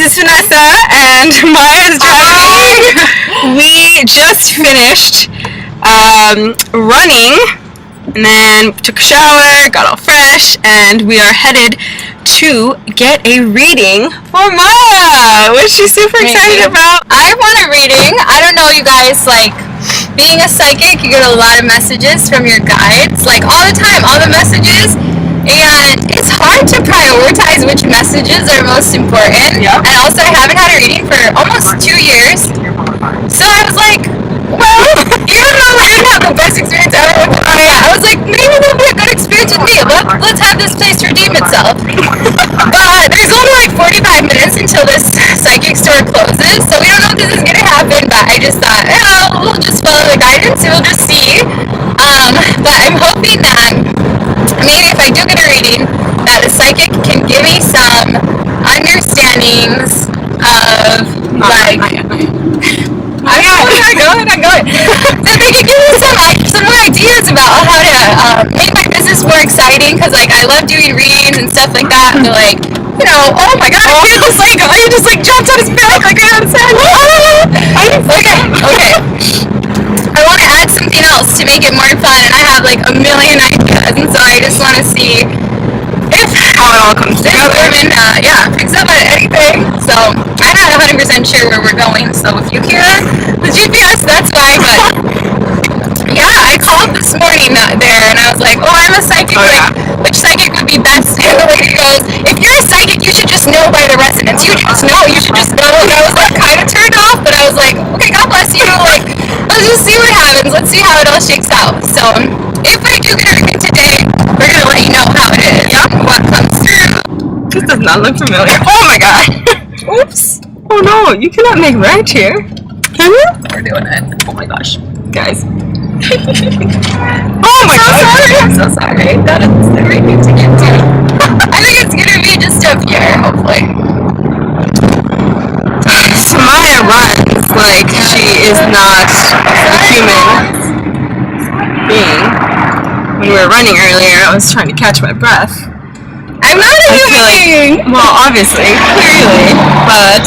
is Vanessa, and Maya is driving. We just finished running, and then took a shower, got all fresh, and we are headed to get a reading for Maya, which she's super excited about. I want a reading. I don't know, you guys, like, being a psychic, you get a lot of messages from your guides, like, all the time, all the messages, and it's hard to prioritize which messages are most important. Yep. And also, I haven't had a reading for almost 2 years, so I was like, well, even though I didn't have the best experience ever with Maya, I was like, maybe there'll be a good experience with me. Let's have this place redeem itself. But there's only like 45 minutes until this psychic store closes, so we don't know if this is going to happen, but I just thought, we'll just follow the guidance and we'll just see. But I'm hoping that maybe if I do get a reading, that the psychic can give me some understandings of, like... I'm going. So they can give me some more ideas about how to make my business more exciting, because like I love doing readings and stuff like that. And they're like, you know, oh my god, I just like jumped on his back like I said. Okay. I want to add something else to make it more fun, and I have like a million ideas, and so I just want to see if How it all comes together. woman, picks up on anything. So I'm not 100% sure where we're going. So if you hear the GPS, that's why. But yeah, I called this morning there, and I was like, oh, I'm a psychic. Which psychic would be best? And the lady goes, if you're a psychic, you should just know by the resonance. You should just know. And I was like kind of turned off, but I was like, okay, God bless you. Like, let's just see what happens. Let's see how it all shakes out. So if I do get a reading today, we're gonna let you know how it is. Yep. What comes through. This does not look familiar. Oh my god. Oops. Oh no, you cannot make right here. Can you? We're doing it. Oh my gosh. Guys. Oh my god. I'm so sorry. That is the right thing to get to. I think it's gonna be just up here, hopefully. So Maya runs like she is not a human being. When we were running earlier, I was trying to catch my breath. I'm not a human being! Well, obviously, clearly, but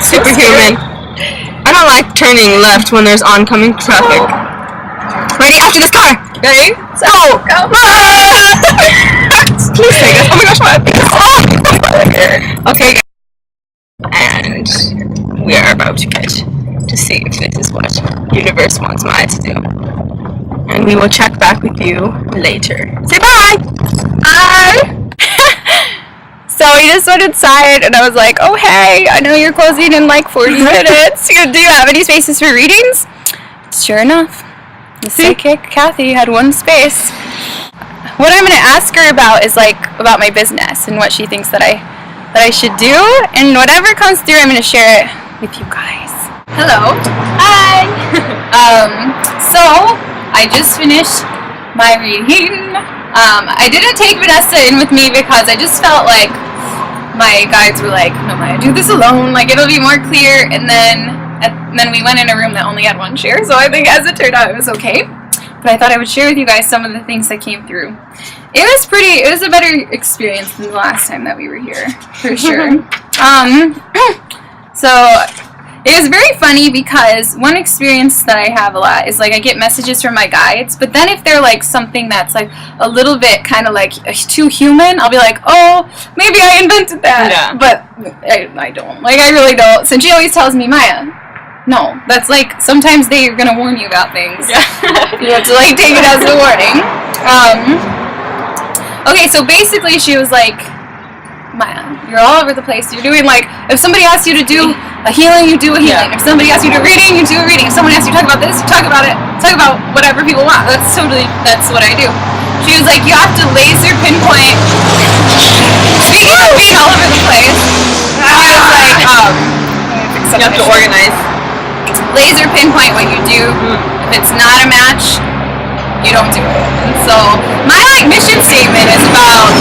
superhuman. I don't like turning left when there's oncoming traffic. Ready after this car! Ready? So, go! Please take us. Oh my gosh, what? Okay, and we are about to get to see if this is what universe wants Maya to do. And we will check back with you later. Say bye! Bye! So we just went inside, and I was like, oh hey, I know you're closing in like 40 minutes. Do you have any spaces for readings? Sure enough, the psychic Kathy had one space. What I'm going to ask her about is like about my business and what she thinks that I should do, and whatever comes through, I'm going to share it with you guys. Hello. Hi. So I just finished my reading. I didn't take Vanessa in with me because I just felt like my guides were like, no, Maya, do this alone, like it'll be more clear. And then we went in a room that only had one chair, so I think as it turned out it was okay. But I thought I would share with you guys some of the things that came through. It was a better experience than the last time that we were here, for sure. So it was very funny because one experience that I have a lot is like I get messages from my guides, but then if they're like something that's like a little bit kind of like too human, I'll be like, oh, maybe I invented that. Yeah. But I don't. Like, I really don't. So she always tells me, Maya, no, that's like, sometimes they're going to warn you about things. Yeah. You have to like take it as a warning. Okay, so basically she was like, Maya, you're all over the place. You're doing like, if somebody asks you to do a healing, you do a healing. Yeah. If somebody asks you to do a reading, you do a reading. If someone asks you to talk about this, you talk about it. Talk about whatever people want. That's what I do. She was like, you have to laser pinpoint. Speaking of being all over the place, she was like, You have to organize. laser pinpoint what you do. If it's not a match, you don't do it. And so my like mission statement is about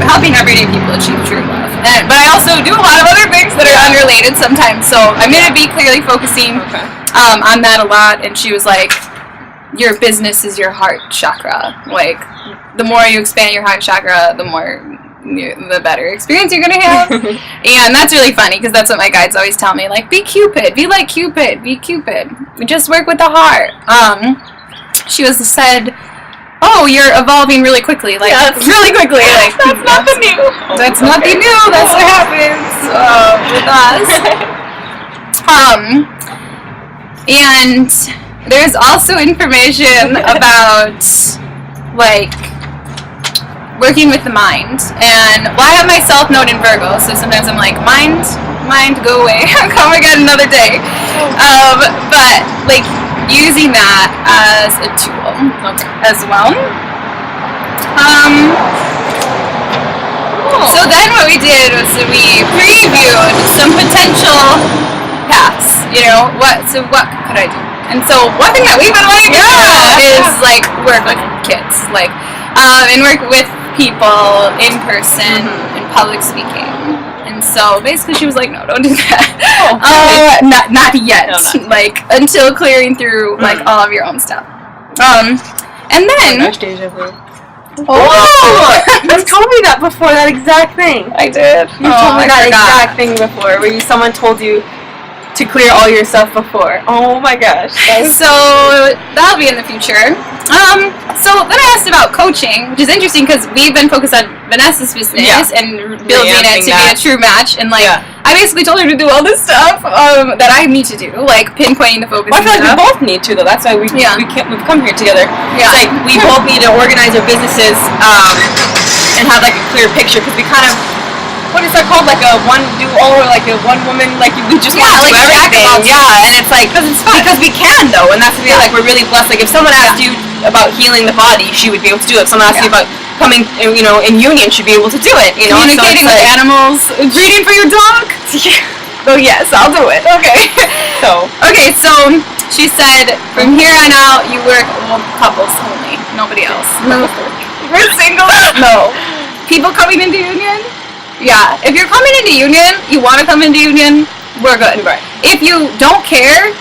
helping everyday people achieve true love. But I also do a lot of other things that are unrelated sometimes. So I'm going to be clearly focusing on that a lot. And she was like, your business is your heart chakra. Like, the more you expand your heart chakra, the more the better experience you're gonna have. And that's really funny because that's what my guides always tell me, like, be Cupid, be like Cupid, be Cupid. Just work with the heart. She said, oh, you're evolving really quickly, like, really quickly. Like, that's not the new. That's not the new. That's what happens with us. And there's also information about, like, working with the mind. And, well, I have my South Node in Virgo, so sometimes I'm like, mind, go away. Come again another day. But, like, using that as a tool as well. So then what we did was we previewed some potential paths. You know, what could I do? And so one thing that we've been wanting to do is like work with kids, like and work with people in person in public speaking. And so basically she was like, no, don't do that. Not yet. No, like until clearing through like all of your own stuff. And then you told me that before, that exact thing. I did. You told me that exact thing before, where someone told you to clear all your stuff before. Oh my gosh. So that'll be in the future. So then I asked about coaching, which is interesting because we've been focused on Vanessa's business and building it to be a true match. And like, I basically told her to do all this stuff that I need to do, like pinpointing the focus. Well, I feel like we both need to, though. That's why we've come here together. Yeah. It's like we both need to organize our businesses and have like a clear picture, because we kind of, what is that called? Like a one like a one woman, like we just want to do everything. And it's like, because we can though, and that's the thing, like we're really blessed. Like if someone asked you about healing the body, she would be able to do it. If someone asked you about coming, you know, in union, she'd be able to do it. You know, communicating with animals, breeding for your dog. Oh yes, I'll do it. Okay. So she said, from here on out, you work with couples only, nobody else. No. We're single. No. People coming into union. Yeah, if you're coming into union, you want to come into union, we're good. Right. If you don't care,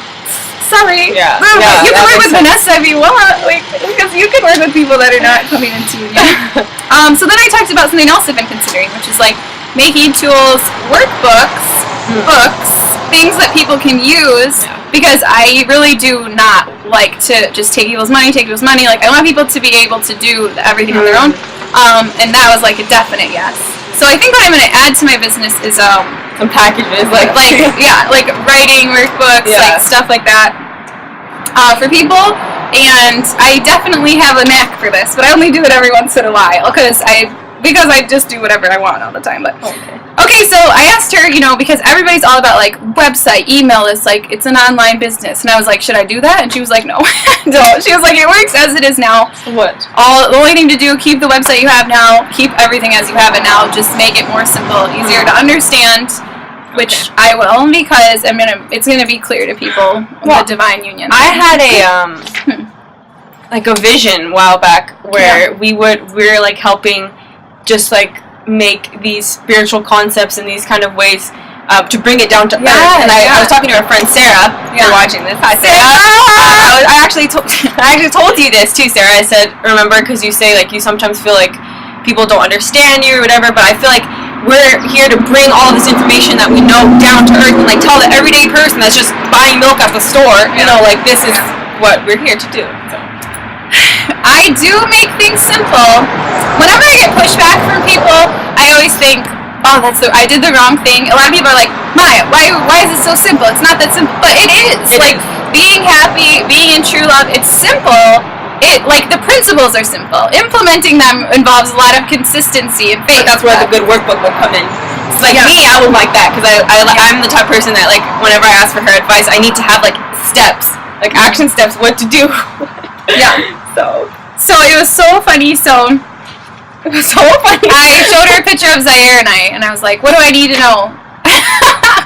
sorry. Yeah. You can work with Vanessa if you want, like, because you can work with people that are not coming into union. So then I talked about something else I've been considering, which is like making tools, workbooks, books, things that people can use, because I really do not like to just take people's money. Like, I want people to be able to do everything on their own. And that was like a definite yes. So I think what I'm going to add to my business is some packages, like writing workbooks, like stuff like that for people. And I definitely have a knack for this, but I only do it every once in a while because I just do whatever I want all the time. But okay, so I asked her, you know, because everybody's all about like website, email is like, it's an online business, and I was like, should I do that? And she was like, no. No. She was like, it works as it is now. What? The only thing to do, keep the website you have now, keep everything as you have it now, just make it more simple, easier to understand, which I will, because it's gonna be clear to people the divine union. I had like a vision a while back where we were like helping just like make these spiritual concepts in these kind of ways to bring it down to earth. And I was talking to our friend Sarah. You're watching this. Hi, Sarah. I actually told you this too, Sarah. I said, remember, because you say like you sometimes feel like people don't understand you or whatever, but I feel like we're here to bring all this information that we know down to earth and like tell the everyday person that's just buying milk at the store, you know, like this is what we're here to do. So. I do make things simple. Whenever I get pushback from people, I always think, oh, I did the wrong thing. A lot of people are like, Maya, why is it so simple? It's not that simple. But it is. Being happy, being in true love, it's simple. The principles are simple. Implementing them involves a lot of consistency and faith. But that's where the good workbook will come in. It's like me, I would like that, because I'm the type of person that, like, whenever I ask for her advice, I need to have, like, steps, like action steps, what to do. So it was so funny. It was so funny. I showed her a picture of Zaire and I was like, what do I need to know?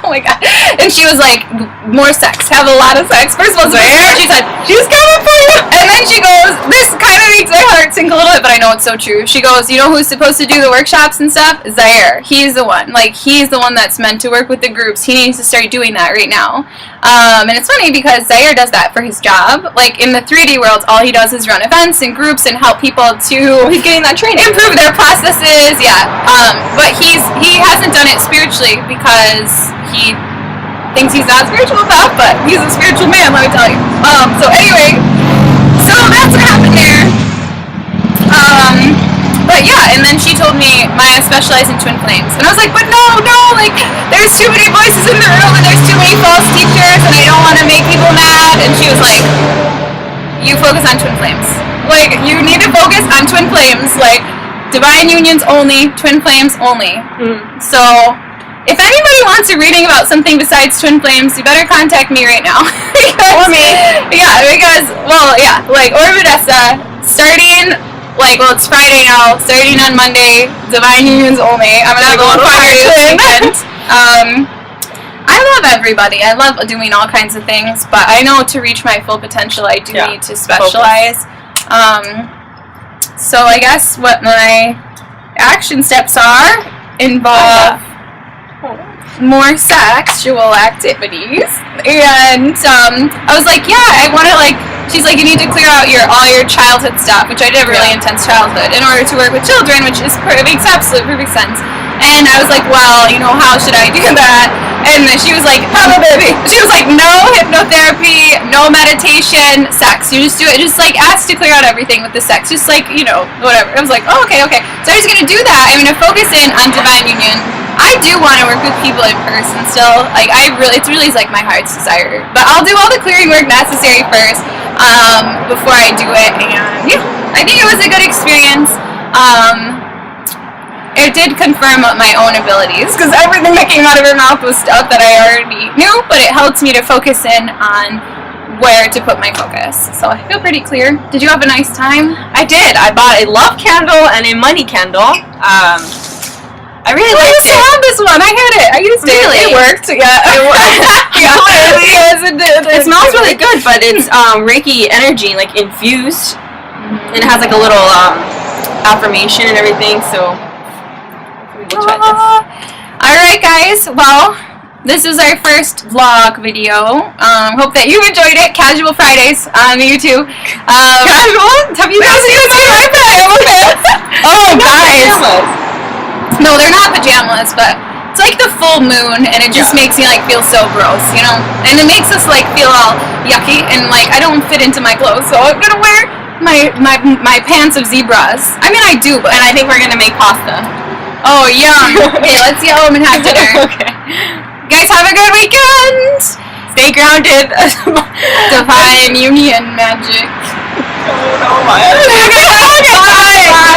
Oh my god. And she was like, more sex. Have a lot of sex. First of all, Zaire, she said, she's coming for you. And then she goes, this kind of makes my heart sink a little bit, but I know it's so true. She goes, you know who's supposed to do the workshops and stuff? Zaire. He's the one. Like, he's the one that's meant to work with the groups. He needs to start doing that right now. And it's funny because Zaire does that for his job. Like, in the 3D world, all he does is run events and groups and help people to He's getting that training. improve their processes, yeah. But he hasn't done it spiritually because he thinks he's not a spiritual path, but he's a spiritual man, let me tell you. So anyway, so that's what happened there. But yeah, and then she told me Maya specialized in twin flames. And I was like, but no, like, there's too many voices in the room and there's too many false teachers and I don't want to make people mad. And she was like, you focus on twin flames. Like, you need to focus on twin flames. Like, divine unions only, twin flames only. So, if anybody wants a reading about something besides twin flames, you better contact me right now. Or me. Yeah, because, well, yeah, like, or Vanessa, starting, like, well, it's Friday now, starting on Monday, divine unions only. I'm gonna have a little fire this weekend. I love everybody. I love doing all kinds of things, but I know to reach my full potential, I do need to specialize. So I guess what my action steps are involve more sexual activities, and I was like, yeah, I want to, like, she's like, you need to clear out all your childhood stuff, which I did have a really intense childhood, in order to work with children, which makes absolute perfect sense. And I was like, well, you know, how should I do that? And she was like, oh, baby. She was like, no hypnotherapy, no meditation, sex. You just do it. Just, like, ask to clear out everything with the sex. Just, like, you know, whatever. I was like, oh, okay. So I'm just going to do that. I'm going to focus in on divine union. I do want to work with people in person still. Like, it's really like my heart's desire. But I'll do all the clearing work necessary first before I do it. And, yeah, I think it was a good experience. It did confirm my own abilities, because everything that came out of her mouth was stuff that I already knew, but it helped me to focus in on where to put my focus. So I feel pretty clear. Did you have a nice time? I did. I bought a love candle and a money candle. I really liked it. have this one. I had it. I used it. Really? It worked. Yeah. It worked. Yeah. Clearly. Yes, it did. It smells really good, but it's Reiki energy, like, infused. And it has, like, a little affirmation and everything, so we'll try this. Alright, guys. Well, this is our first vlog video. Hope that you enjoyed it. Casual Fridays on YouTube. Casual? Have you guys seen my pajama pants? Oh, guys. Pajamas. No, they're not pajamas, but it's like the full moon, and it just makes me, like, feel so gross, you know? And it makes us, like, feel all yucky, and, like, I don't fit into my clothes, so I'm gonna wear my pants of zebras. I mean, I do, but... And I think we're gonna make pasta. Oh, yum. Okay, let's go home and have dinner. Okay. Guys, have a good weekend! Stay grounded. Divine union magic. Oh, no, Maya. Okay, bye! Bye!